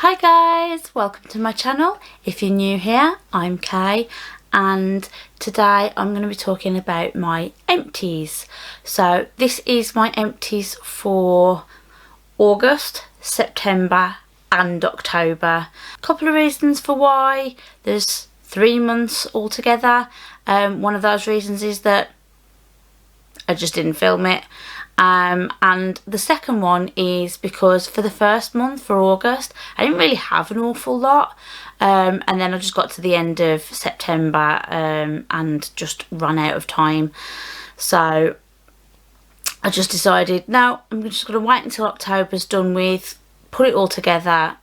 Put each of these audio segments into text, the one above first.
Hi guys, welcome to my channel. If you're new here, I'm Kay and today I'm going to be talking about my empties. So this is my empties for August, September and October. A couple of reasons for why. There's 3 months altogether. One of those reasons is that I just didn't film it. And the second one is because for the first month, for August, I didn't really have an awful lot. And then I just got to the end of September and just ran out of time. So I just decided, no, I'm just going to wait until October's done with, put it all together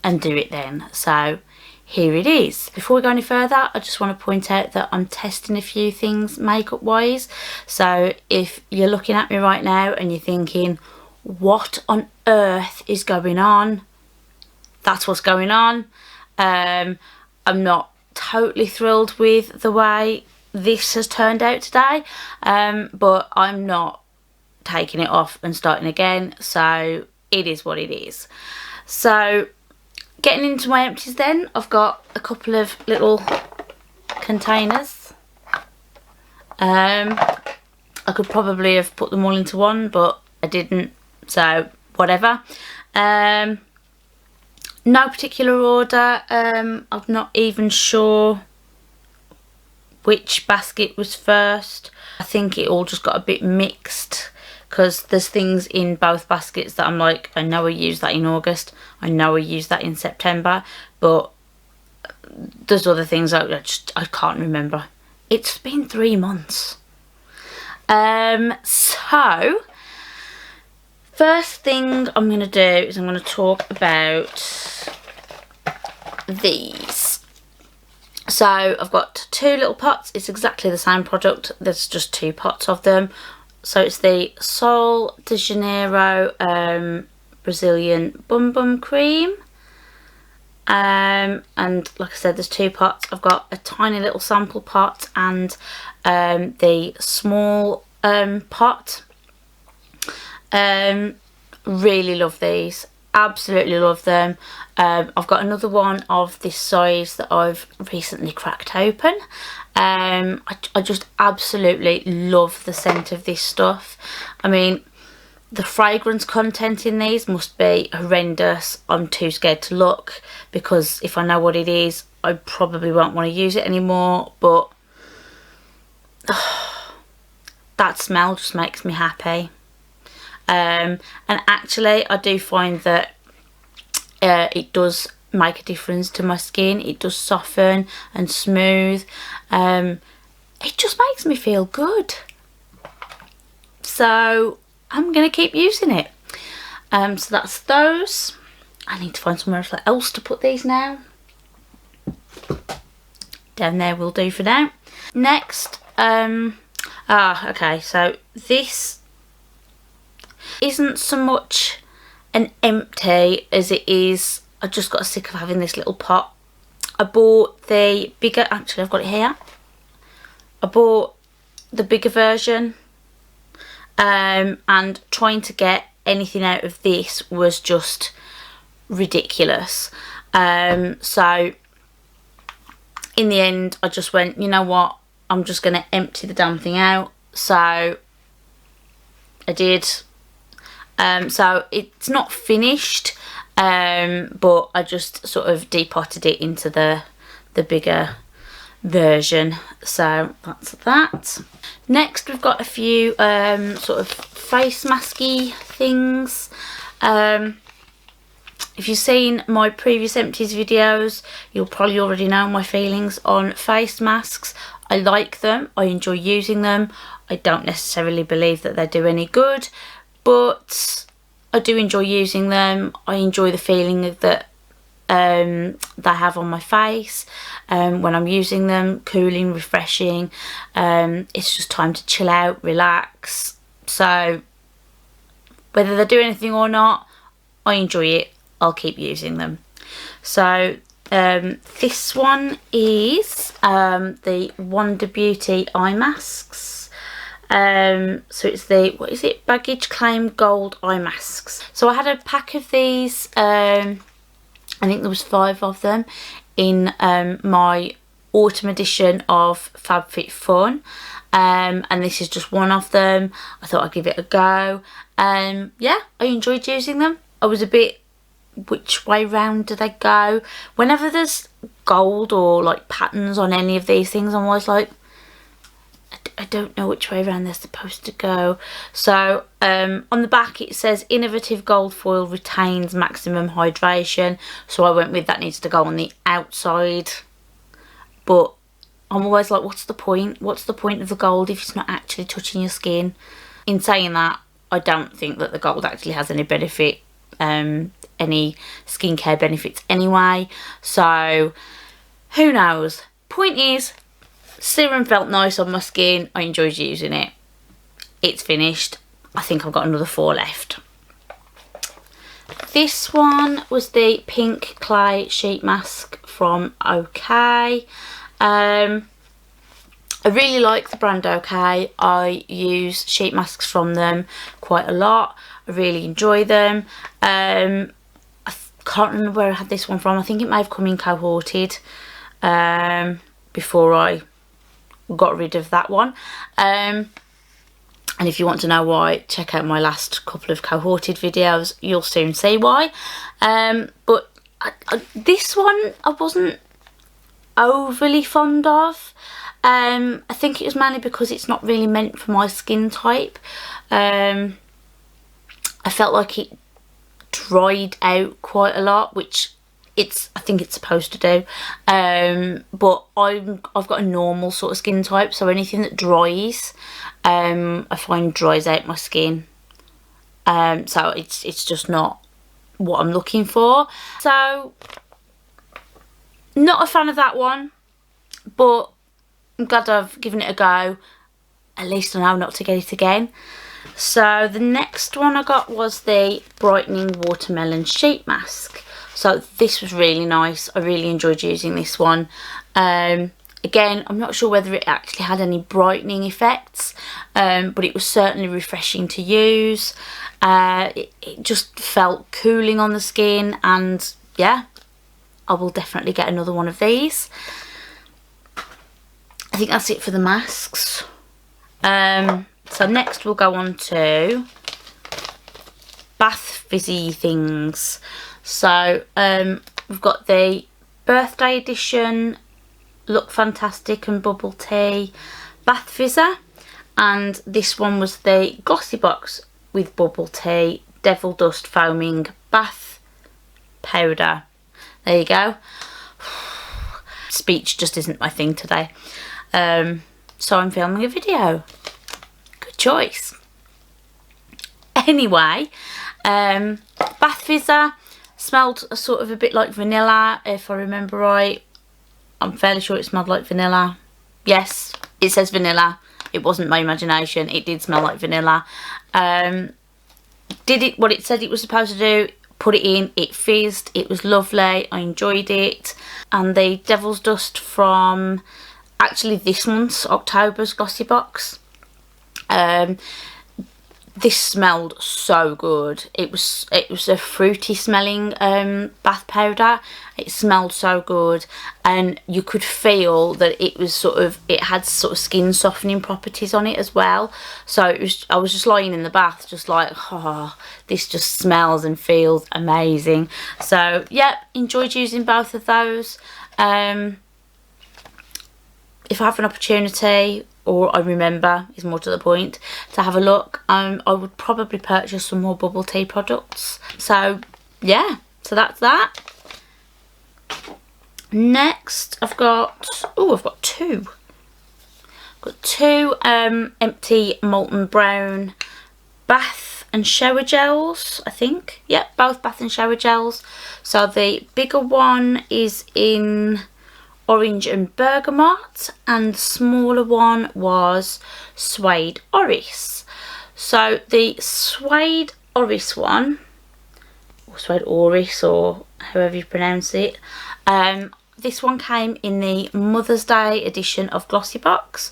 and do it then. So here it is. Before we go any further, I just want to point out that I'm testing a few things makeup wise. So if you're looking at me right now and you're thinking, what on earth is going on? That's what's going on. I'm not totally thrilled with the way this has turned out today, but I'm not taking it off and starting again. So it is what it is. So getting into my empties then, I've got a couple of little containers. I could probably have put them all into one, but I didn't, so whatever. No particular order. I'm not even sure which basket was first. I think it all just got a bit mixed, because there's things in both baskets that I'm like, I know I used that in August, I know I used that in September, but there's other things I can't remember. It's been 3 months. So first thing I'm going to do is I'm going to talk about these. So I've got 2 little pots. It's exactly the same product, there's just 2 pots of them. So it's the Sol de Janeiro Brazilian Bum Bum Cream. And like I said, there's 2 pots. I've got a tiny little sample pot and the small pot. Really love these. Absolutely love them. I've got another one of this size that I've recently cracked open. I just absolutely love the scent of this stuff. I mean, the fragrance content in these must be horrendous. I'm too scared to look, because if I know what it is, I probably won't want to use it anymore, but that smell just makes me happy. And actually I do find that it does make a difference to my skin. It does soften and smooth. It just makes me feel good. So I'm going to keep using it. So that's those. I need to find somewhere else to put these now. Down there will do for now. Next, okay, so this isn't so much an empty as it is, I just got sick of having this little pot. I bought the bigger, actually I've got it here. I bought the bigger version, and trying to get anything out of this was just ridiculous. So in the end I just went, you know what, I'm just going to empty the damn thing out. So I did. So it's not finished, but I just sort of depotted it into the bigger version. So that's that. Next we've got a few sort of face masky things. If you've seen my previous empties videos, you'll probably already know my feelings on face masks. I like them, I enjoy using them. I don't necessarily believe that they do any good, but I do enjoy using them. I enjoy the feeling that they have on my face when I'm using them. Cooling, refreshing. It's just time to chill out, relax. So whether they do anything or not, I enjoy it. I'll keep using them. So this one is the Wonder Beauty eye masks. So it's the, what is it, Baggage Claim Gold eye masks. So I had a pack of these I think there was 5 of them in my autumn edition of FabFitFun, and this is just one of them. I thought I'd give it a go. Yeah, I enjoyed using them. I was a bit, which way round do they go? Whenever there's gold or like patterns on any of these things, I'm always like, I don't know which way around they're supposed to go. So on the back it says innovative gold foil retains maximum hydration, so I went with that needs to go on the outside. But I'm always like, what's the point? What's the point of the gold if it's not actually touching your skin? In saying that, I don't think that the gold actually has any benefit, any skincare benefits anyway. So who knows? Point is, serum felt nice on my skin. I enjoyed using it. It's finished. I think I've got another 4 left. This one was the pink clay sheet mask from OK. I really like the brand OK. I use sheet masks from them quite a lot. I really enjoy them. I can't remember where I had this one from. I think it may have come in cohorted before I got rid of that one. And if you want to know why, check out my last couple of cohorted videos. You'll soon see why. But this one I wasn't overly fond of. I think it was mainly because it's not really meant for my skin type. I felt like it dried out quite a lot, which I think it's supposed to do. But I've got a normal sort of skin type, so anything that dries, I find dries out my skin. So it's just not what I'm looking for. So not a fan of that one, but I'm glad I've given it a go. At least I know not to get it again. So the next one I got was the brightening watermelon sheet mask. So this was really nice. I really enjoyed using this one. Again, I'm not sure whether it actually had any brightening effects, but it was certainly refreshing to use. It just felt cooling on the skin, and yeah, I will definitely get another one of these. I think that's it for the masks. So next we'll go on to bath fizzy things. So we've got the birthday edition Look Fantastic and Bubble Tea bath fizzer, and this one was the Glossybox with Bubble Tea Devil Dust Foaming Bath Powder. There you go. Speech just isn't my thing today. So I'm filming a video. Good choice. Anyway, bath fizzer smelled sort of a bit like vanilla, if I remember right. I'm fairly sure it smelled like vanilla. Yes, it says vanilla. It wasn't my imagination. It did smell like vanilla. Did it what it said it was supposed to do. Put it in, it fizzed. It was lovely. I enjoyed it. And the Devil's Dust from actually this month's October's Glossybox. This smelled so good. It was a fruity smelling bath powder. It smelled so good, and you could feel that it had sort of skin softening properties on it as well. So I was just lying in the bath just like, oh, this just smells and feels amazing. So yeah, enjoyed using both of those. If I have an opportunity, or I remember, is more to the point, to have a look, I would probably purchase some more bubble tea products. So yeah, so that's that. Next I've got two. I've got two empty molten brown bath and shower gels, I think. Yep, both bath and shower gels. So the bigger one is in orange and bergamot, and the smaller one was suede orris. So the suede orris one, or suede orris, or however you pronounce it, this one came in the Mother's Day edition of Glossybox.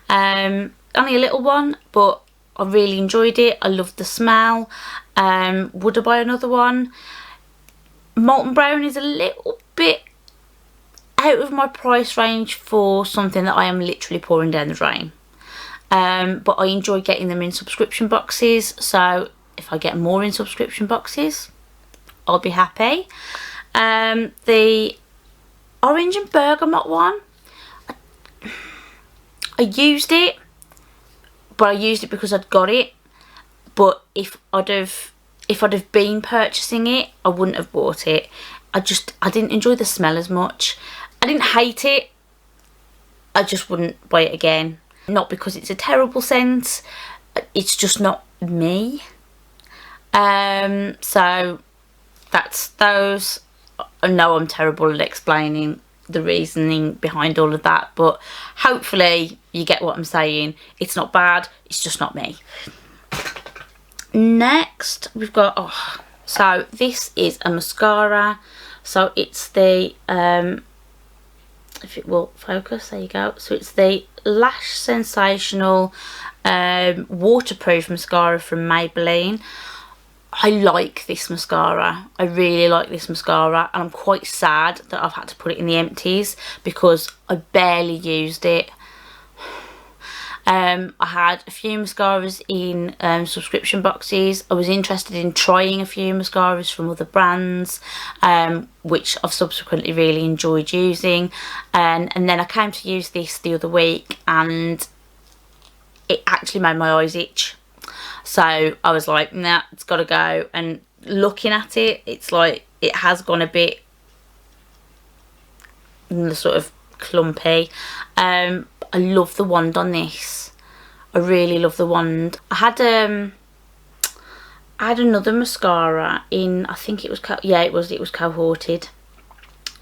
Only a little one, but I really enjoyed it. I loved the smell. Would I buy another one? Molten Brown is a little bit out of my price range for something that I am literally pouring down the drain. But I enjoy getting them in subscription boxes, so if I get more in subscription boxes, I'll be happy. The orange and bergamot one, I used it, but I used it because I'd got it. But if I'd have been purchasing it, I wouldn't have bought it. I didn't enjoy the smell as much. I didn't hate it, I just wouldn't buy it again. Not because it's a terrible scent, it's just not me. So that's those. I know I'm terrible at explaining the reasoning behind all of that, but hopefully you get what I'm saying. It's not bad, it's just not me. Next we've got, so this is a mascara. So it's the, if it will focus, there you go. So it's the Lash Sensational waterproof mascara from Maybelline. I like this mascara. I really like this mascara, and I'm quite sad that I've had to put it in the empties because I barely used it. I had a few mascaras in subscription boxes. I was interested in trying a few mascaras from other brands, which I've subsequently really enjoyed using. And then I came to use this the other week, and it actually made my eyes itch. So I was like, nah, it's got to go. And looking at it, it's like it has gone a bit sort of clumpy. I love the wand on this. I really love the wand. I had another mascara in, I think it was, it was Cohorted,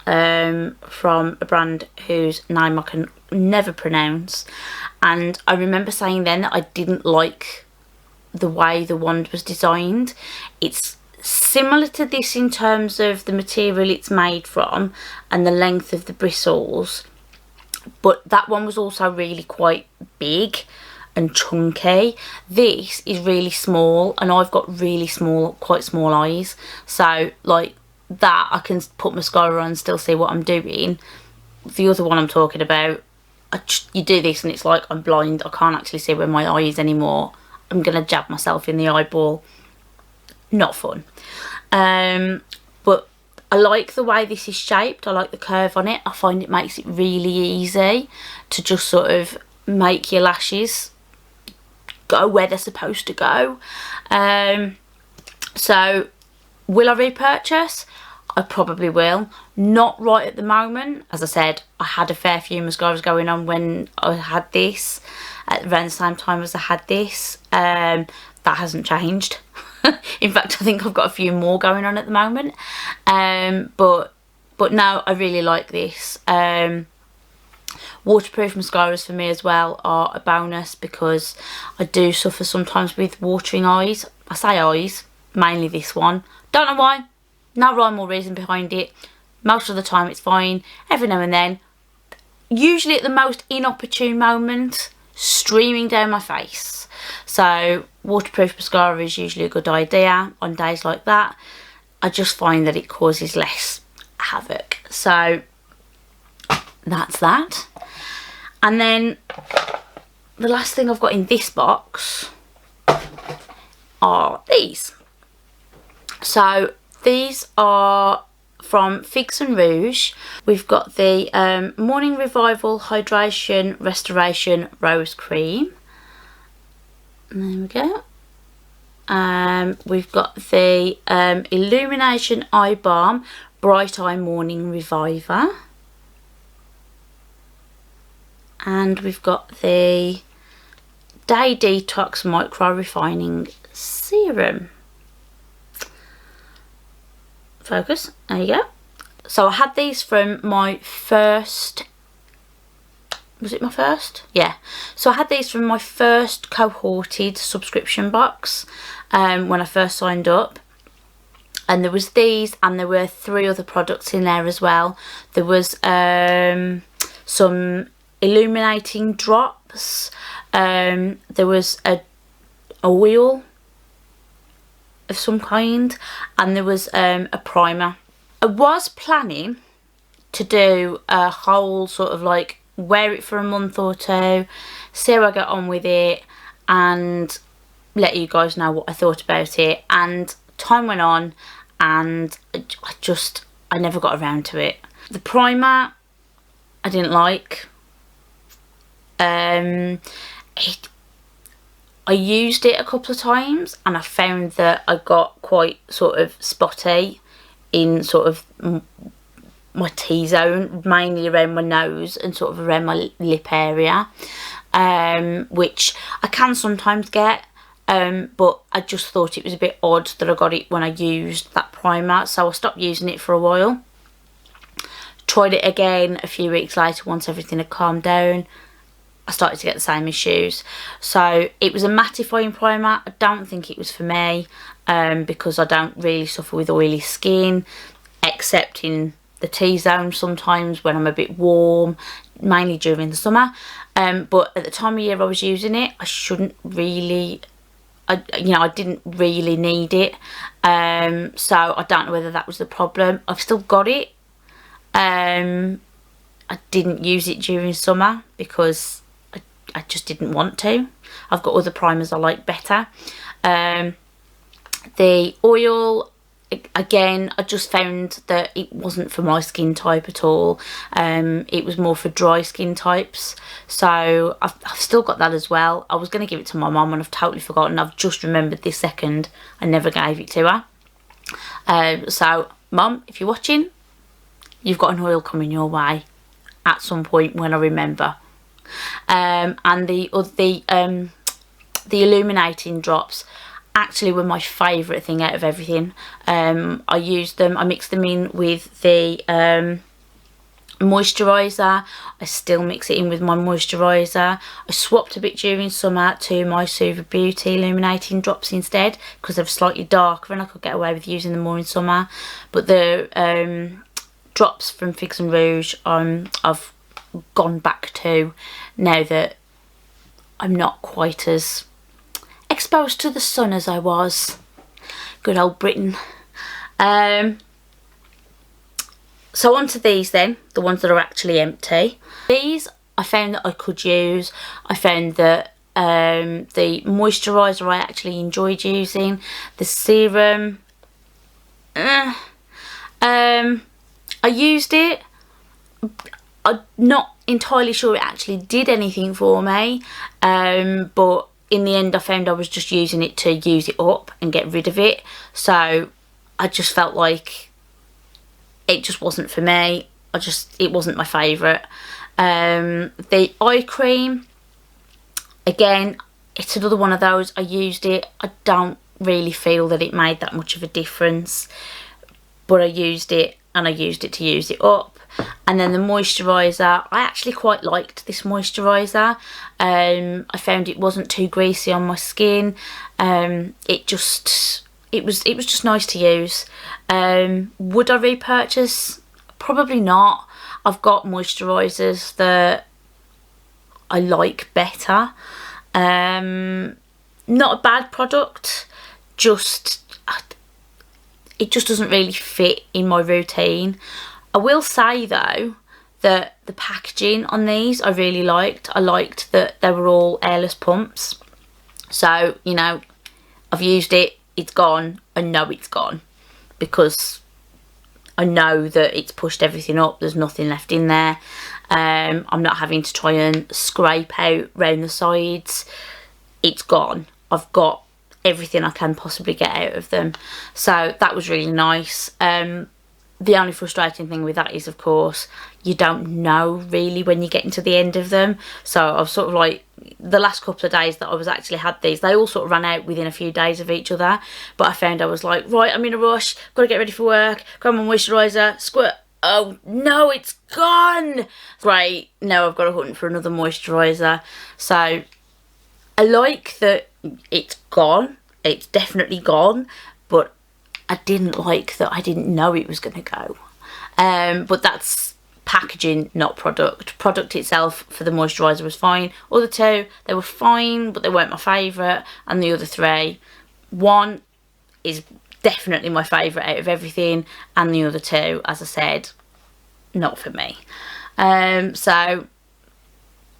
from a brand whose name I can never pronounce. And I remember saying then that I didn't like the way the wand was designed. It's similar to this in terms of the material it's made from and the length of the bristles, but that one was also really quite big and chunky. This is really small, and I've got really small, quite small eyes, so like that I can put mascara on and still see what I'm doing. The other one I'm talking about, you do this and it's like I'm blind, I can't actually see where my eye is anymore. I'm gonna jab myself in the eyeball. Not fun. But I like the way this is shaped. I like the curve on it. I find it makes it really easy to just sort of make your lashes go where they're supposed to go. So will I repurchase? I probably will. Not right at the moment. As I said, I had a fair few mascaras going on when I had this, at around the same time as I had this. That hasn't changed. In fact, I think I've got a few more going on at the moment. But no, I really like this. Waterproof mascaras for me as well are a bonus, because I do suffer sometimes with watering eyes. I say eyes, mainly this one. Don't know why. No rhyme or reason behind it. Most of the time it's fine. Every now and then, usually at the most inopportune moment, streaming down my face. So waterproof mascara is usually a good idea on days like that. I just find that it causes less havoc. So that's that. And then the last thing I've got in this box are these. So these are from Fix and Rouge. We've got the Morning Revival Hydration Restoration Rose Cream. And there we go. We've got the Illumination Eye Balm Bright Eye Morning Reviver. And we've got the Day Detox Micro Refining Serum. Focus, there you go. So I had these from my first, was it my first? Yeah. So I had these from my first Cohorted subscription box when I first signed up. And there was these, and there were 3 other products in there as well. There was some illuminating drops. There was a oil of some kind, and there was a primer. I was planning to do a whole sort of like wear it for a month or two, see how I get on with it, and let you guys know what I thought about it. And time went on and I never got around to it. The primer I didn't like. I used it a couple of times and I found that I got quite sort of spotty in sort of my T-zone, mainly around my nose and sort of around my lip area, which I can sometimes get, but I just thought it was a bit odd that I got it when I used that primer, so I stopped using it for a while. Tried it again a few weeks later once everything had calmed down. I started to get the same issues. So it was a mattifying primer. I don't think it was for me, because I don't really suffer with oily skin, except in the T-zone sometimes when I'm a bit warm, mainly during the summer. But at the time of year I was using it, I shouldn't really, I didn't really need it. So I don't know whether that was the problem. I've still got it. I didn't use it during summer because I just didn't want to. I've got other primers I like better. The oil, again, I just found that it wasn't for my skin type at all. It was more for dry skin types. So I've still got that as well. I was going to give it to my mum and I've totally forgotten. I've just remembered this second. I never gave it to her. So Mum, if you're watching, you've got an oil coming your way at some point when I remember. And the illuminating drops actually were my favourite thing out of everything. I used them, I mixed them in with the moisturiser. I still mix it in with my moisturiser. I swapped a bit during summer to my Suva Beauty illuminating drops instead because they're slightly darker and I could get away with using them more in summer. But the drops from Figs and Rouge I've gone back to now that I'm not quite as exposed to the sun as I was. Good old Britain. So on to these then, the ones that are actually empty. These I found that I could use. I found that the moisturiser I actually enjoyed using. The serum, I used it. I'm not entirely sure it actually did anything for me, but in the end I found I was just using it to use it up and get rid of it. So I just felt like it just wasn't for me. It wasn't my favourite. The eye cream, again, it's another one of those. I used it. I don't really feel that it made that much of a difference, but I used it and I used it to use it up. And then the moisturiser, I actually quite liked this moisturiser. I found it wasn't too greasy on my skin. It was just nice to use. Would I repurchase? Probably not. I've got moisturisers that I like better. Not a bad product, it just doesn't really fit in my routine. I will say though that the packaging on these I really liked. I liked that they were all airless pumps. So, you know, I've used it, it's gone, I know it's gone. Because I know that it's pushed everything up, there's nothing left in there. I'm not having to try and scrape out round the sides. It's gone. I've got everything I can possibly get out of them. So that was really nice. The only frustrating thing with that is, of course, you don't know really when you're getting to the end of them. So I was sort of like, the last couple of days that I was actually had these, they all sort of ran out within a few days of each other. But I found I was like, right, I'm in a rush, got to get ready for work, grab my moisturiser, squirt. Oh no, it's gone. Great, now I've got to hunt for another moisturiser. So I like that it's gone. It's definitely gone, but I didn't like that I didn't know it was going to go. But that's packaging, not product. Product itself for the moisturiser was fine. Other two, they were fine, but they weren't my favourite. And the other three, one is definitely my favourite out of everything, and the other two, as I said, not for me. So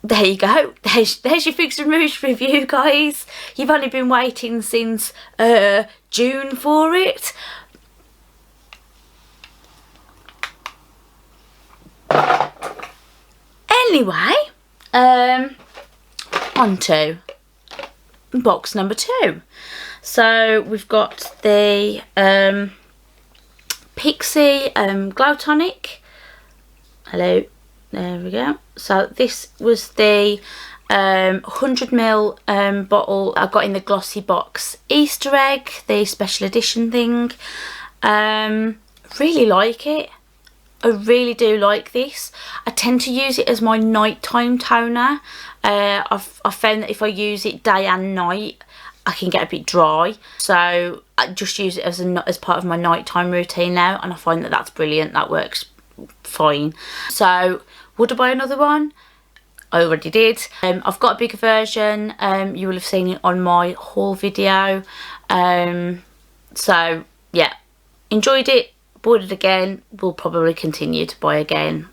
there you go. There's your Fix and Rouge review, guys. You've only been waiting since June for it. Anyway, on to box number 2. So we've got the Pixi Glow Tonic. Hello, there we go. So this was the 100ml bottle I got in the Glossybox Easter egg, the special edition thing. Really like it. I really do like this. I tend to use it as my nighttime toner. I've found that if I use it day and night, I can get a bit dry. So I just use it as part of my nighttime routine now, and I find that that's brilliant. That works fine. So would I buy another one? I already did. I've got a bigger version. You will have seen it on my haul video. So yeah, enjoyed it. Bought it again, will probably continue to buy again.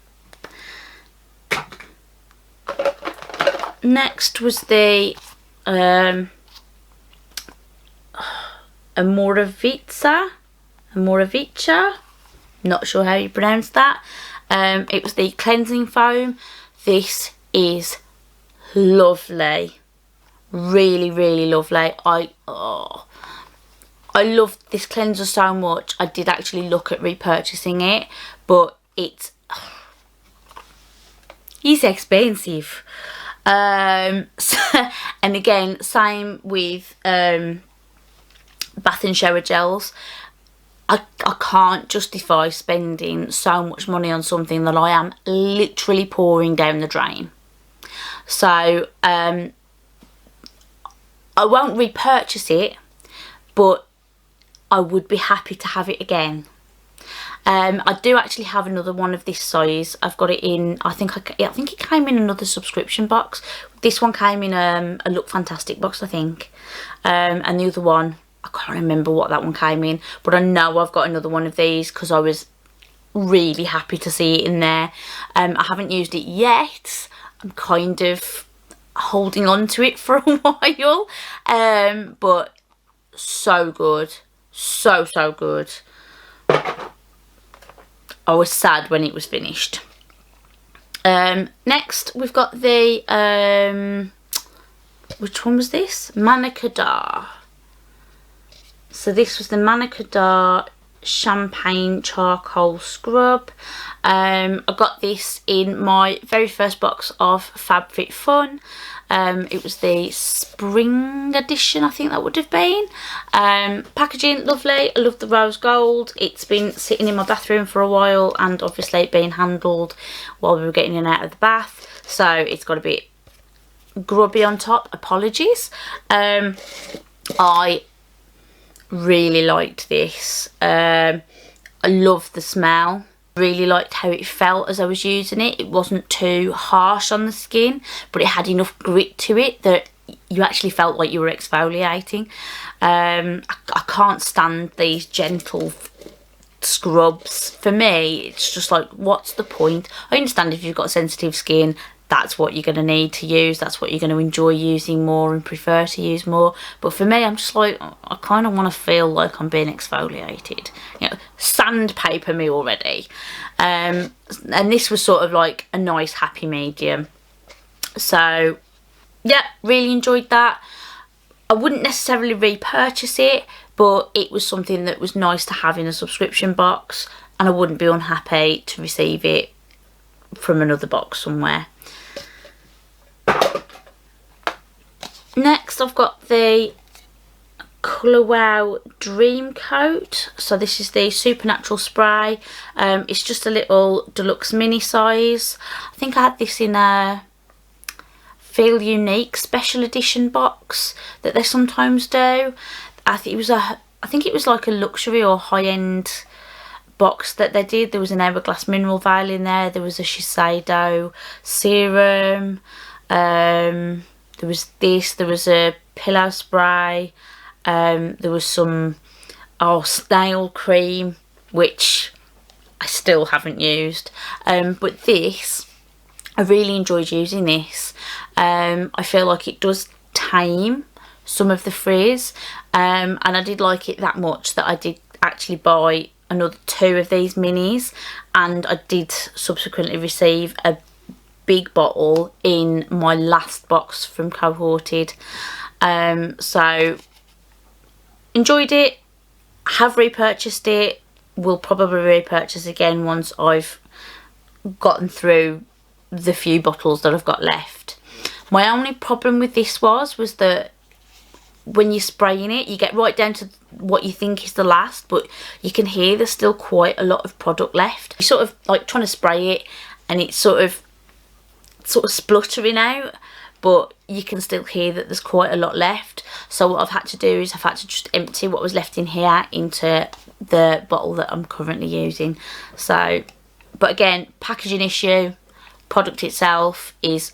Next was the Amoravica, not sure how you pronounce that. It was the cleansing foam. This is lovely, really, really lovely. I love this cleanser so much. I did actually look at repurchasing it, but it's expensive. And again, same with bath and shower gels. I can't justify spending so much money on something that I am literally pouring down the drain. So I won't repurchase it, but I would be happy to have it again. I do actually have another one of this size. I've got it in, I think it came in another subscription box. This one came in a Look Fantastic box, I think. And the other one, I can't remember what that one came in, but I know I've got another one of these because I was really happy to see it in there. I haven't used it yet. I'm kind of holding on to it for a while. But so good. So good. I was sad when it was finished. Next we've got the which one was this? Manicadar. So this was the Manicadar Champagne Charcoal Scrub. I got this in my very first box of FabFitFun. It was the spring edition, I think that would have been. Packaging, lovely. I love the rose gold. It's been sitting in my bathroom for a while, and obviously being handled while we were getting in and out of the bath. So it's got a bit grubby on top. Apologies. I really liked this. I love the smell. Really liked how it felt as I was using it. It wasn't too harsh on the skin, but it had enough grit to it that you actually felt like you were exfoliating. I can't stand these gentle scrubs. For me, it's just like, what's the point? I understand if you've got sensitive skin, that's what you're going to need to use, that's what you're going to enjoy using more and prefer to use more. But for me, I'm just like, I kind of want to feel like I'm being exfoliated. You know, sandpaper me already. And this was sort of like a nice happy medium. So yeah, really enjoyed that. I wouldn't necessarily repurchase it, but it was something that was nice to have in a subscription box, and I wouldn't be unhappy to receive it from another box somewhere. Next I've got the Coolwell Dream coat. So this is the Supernatural spray. It's just a little deluxe mini size. I think I had this in a Feel Unique special edition box that they sometimes do. I think it was like a luxury or high-end box that they did. There was an Hourglass mineral vial in there. There was a Shiseido serum. There was this. There was a pillow spray. There was some oh, snail cream, which I still haven't used. But this, I really enjoyed using this. I feel like it does tame some of the frizz, and I did like it that much that I did actually buy another 2 of these minis, and I did subsequently receive a big bottle in my last box from Cohorted. So enjoyed it, have repurchased it, will probably repurchase again once I've gotten through the few bottles that I've got left. My only problem with this was that when you're spraying it, you get right down to what you think is the last, but you can hear there's still quite a lot of product left. You're sort of like trying to spray it and it's sort of spluttering out, but you can still hear that there's quite a lot left. So what I've had to do is I've had to just empty what was left in here into the bottle that I'm currently using. So, but again, packaging issue, product itself is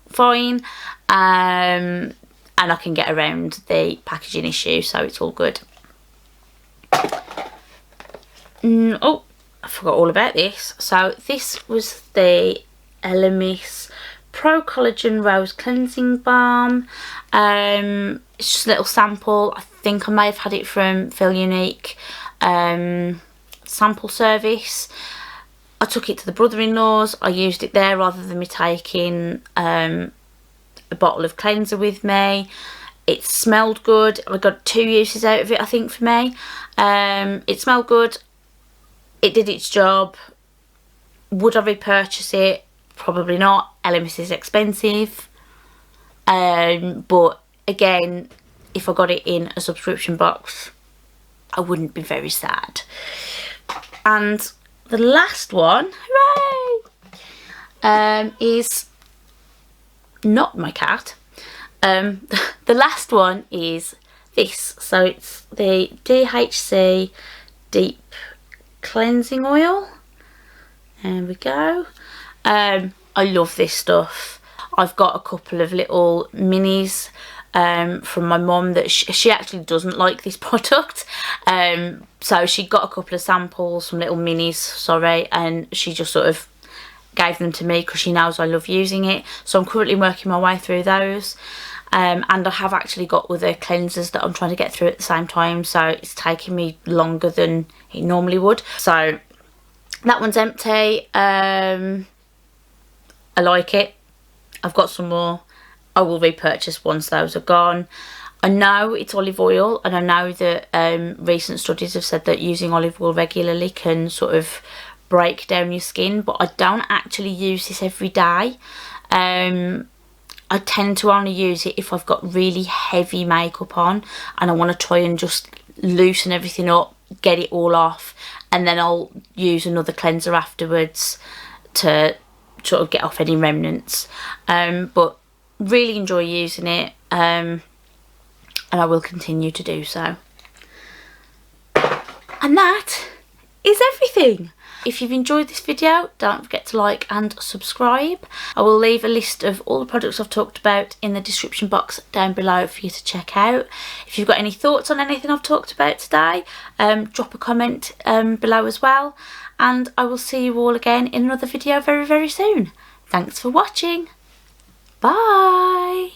fine, and I can get around the packaging issue, so it's all good. Oh, I forgot all about this. So this was the LMS Procollagen Rose Cleansing Balm. It's just a little sample. I think I may have had it from Feel Unique sample service. I took it to the brother-in-law's. I used it there rather than me taking a bottle of cleanser with me. It smelled good. I got 2 uses out of it, I think, for me. It smelled good. It did its job. Would I repurchase it? Probably not. LMS is expensive. But again, if I got it in a subscription box, I wouldn't be very sad. And the last one, hooray, is not my cat. The last one is this. So it's the DHC Deep Cleansing Oil. There we go. I love this stuff. I've got a couple of little minis from my mum that she actually doesn't like this product. So she got a couple of samples, some little minis, sorry, and she just sort of gave them to me because she knows I love using it. So I'm currently working my way through those. And I have actually got other cleansers that I'm trying to get through at the same time, so it's taking me longer than it normally would. So that one's empty. I like it. I've got some more. I will repurchase once those are gone. I know it's olive oil, and I know that recent studies have said that using olive oil regularly can sort of break down your skin, but I don't actually use this every day. I tend to only use it if I've got really heavy makeup on and I want to try and just loosen everything up, get it all off, and then I'll use another cleanser afterwards to sort of get off any remnants. But really enjoy using it, and I will continue to do so. And that is everything. If you've enjoyed this video, don't forget to like and subscribe. I will leave a list of all the products I've talked about in the description box down below for you to check out. If you've got any thoughts on anything I've talked about today, drop a comment below as well. And I will see you all again in another video very, very soon. Thanks for watching. Bye.